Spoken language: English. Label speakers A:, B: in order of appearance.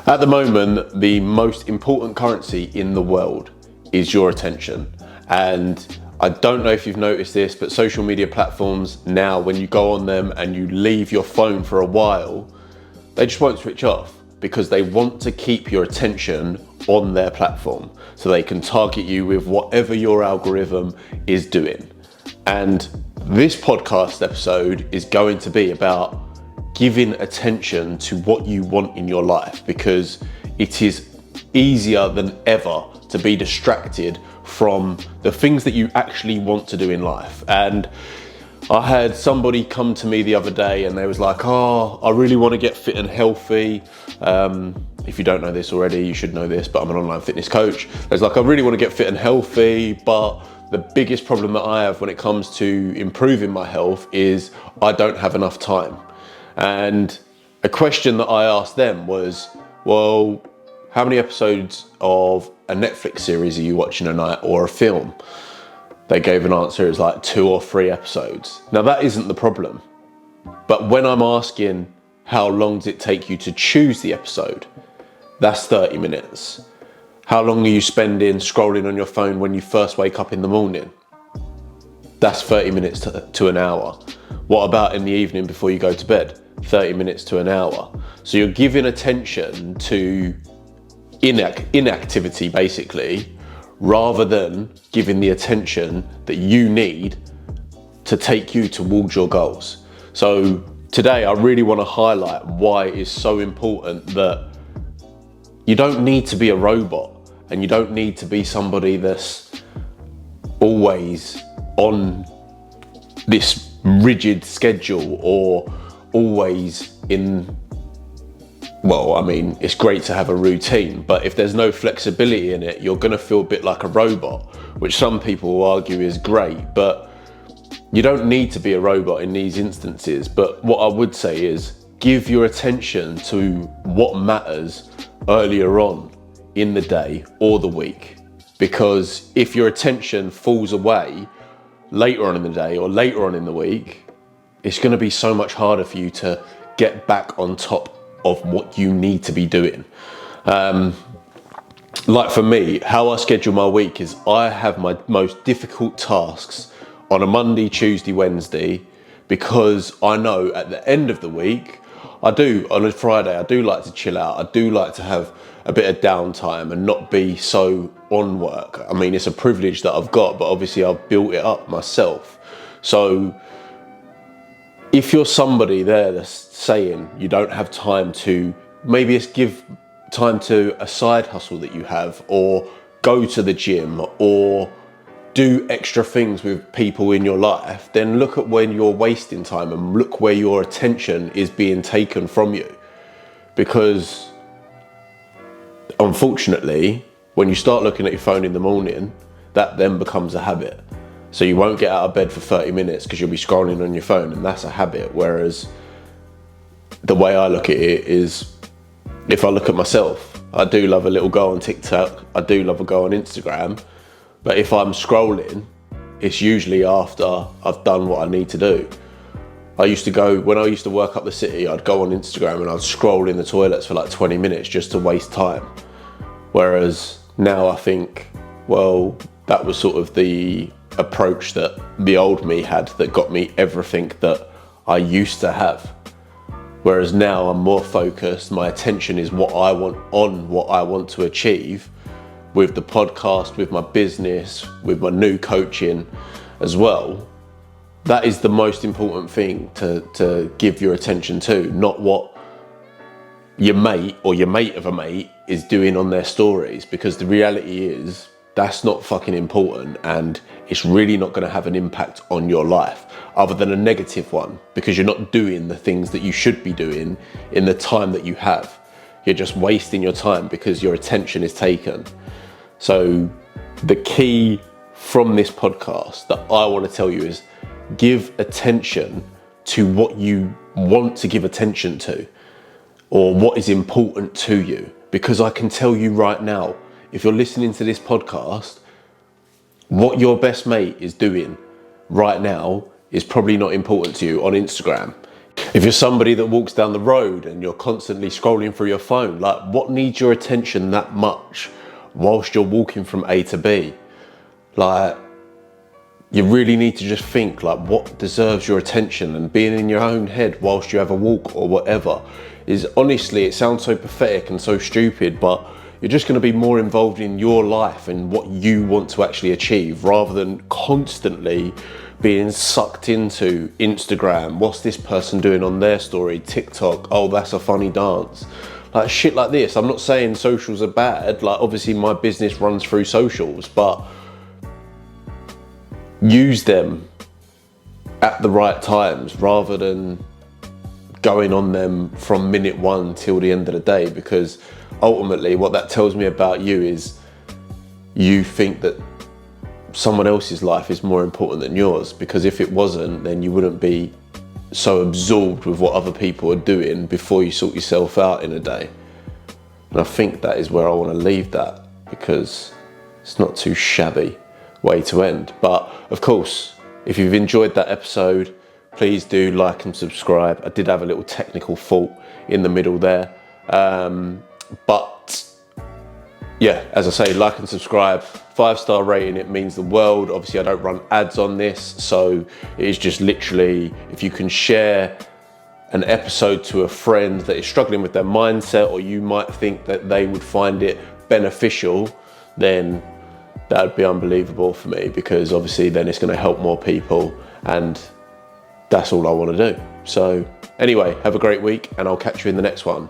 A: At the moment, the most important currency in the world is your attention. And I don't know if you've noticed this, but social media platforms now, when you go on them and you leave your phone for a while, they just won't switch off because they want to keep your attention on their platform so they can target you with whatever your algorithm is doing. And this podcast episode is going to be about giving attention to what you want in your life, because it is easier than ever to be distracted from the things that you actually want to do in life. And I had somebody come to me the other day and they was like, I really want to get fit and healthy. If you don't know this already, you should know this, but I'm an online fitness coach. There's like, I really want to get fit and healthy, but the biggest problem that I have when it comes to improving my health is I don't have enough time. And a question that I asked them was, well, how many episodes of a Netflix series are you watching a night, or a film? They gave an answer, it was like 2 or 3 episodes. Now that isn't the problem. But when I'm asking how long does it take you to choose the episode, that's 30 minutes. How long are you spending scrolling on your phone when you first wake up in the morning? That's 30 minutes to an hour. What about in the evening before you go to bed? 30 minutes to an hour. So you're giving attention to inactivity basically, rather than giving the attention that you need to take you towards your goals. So today I really want to highlight why it is so important that you don't need to be a robot, and you don't need to be somebody that's always on this rigid schedule or always in, well, I mean, it's great to have a routine, but if there's no flexibility in it, you're going to feel a bit like a robot, which some people will argue is great, but you don't need to be a robot in these instances. But what I would say is give your attention to what matters earlier on in the day or the week, because if your attention falls away later on in the day or later on in the week, it's going to be so much harder for you to get back on top of what you need to be doing. Like for me, how I schedule my week is I have my most difficult tasks on a Monday, Tuesday, Wednesday, because I know at the end of the week, on a Friday, I do like to chill out. I do like to have a bit of downtime and not be so on work. I mean, it's a privilege that I've got, but obviously I've built it up myself. So if you're somebody there that's saying you don't have time to, maybe it's give time to a side hustle that you have, or go to the gym, or do extra things with people in your life, then look at when you're wasting time and look where your attention is being taken from you. Because unfortunately, when you start looking at your phone in the morning, that then becomes a habit. So you won't get out of bed for 30 minutes because you'll be scrolling on your phone, and that's a habit. Whereas the way I look at it is, if I look at myself, I do love a little go on TikTok, I do love a go on Instagram, but if I'm scrolling, it's usually after I've done what I need to do. When I used to work up the city, I'd go on Instagram and I'd scroll in the toilets for like 20 minutes just to waste time. Whereas now I think, well, that was sort of the approach that the old me had that got me everything that I used to have. Whereas now I'm more focused, my attention is what I want to achieve with the podcast, with my business, with my new coaching as well. That is the most important thing to give your attention to, not what your mate or your mate of a mate is doing on their stories, because the reality is that's not fucking important, and it's really not going to have an impact on your life other than a negative one, because you're not doing the things that you should be doing in the time that you have. You're just wasting your time because your attention is taken. So the key from this podcast that I want to tell you is give attention to what you want to give attention to, or what is important to you. Because I can tell you right now, if you're listening to this podcast, what your best mate is doing right now is probably not important to you on Instagram. If you're somebody that walks down the road and you're constantly scrolling through your phone, like what needs your attention that much whilst you're walking from A to B? Like, you really need to just think like what deserves your attention, and being in your own head whilst you have a walk or whatever is, honestly, it sounds so pathetic and so stupid, but you're just going to be more involved in your life and what you want to actually achieve, rather than constantly being sucked into Instagram. What's this person doing on their story? TikTok, oh, that's a funny dance. Like shit like this. I'm not saying socials are bad. Like, obviously my business runs through socials, but use them at the right times rather than going on them from minute one till the end of the day, because ultimately what that tells me about you is you think that someone else's life is more important than yours, because if it wasn't, then you wouldn't be so absorbed with what other people are doing before you sort yourself out in a day. And I think that is where I want to leave that, because it's not too shabby way to end. But of course, if you've enjoyed that episode, please do like and subscribe. I did have a little technical fault in the middle there, but yeah, as I say, like and subscribe. 5-star rating, it means the world. Obviously I don't run ads on this, so it is just literally, if you can share an episode to a friend that is struggling with their mindset, or you might think that they would find it beneficial, then that would be unbelievable for me, because obviously then it's going to help more people, and that's all I want to do. So anyway, have a great week, and I'll catch you in the next one.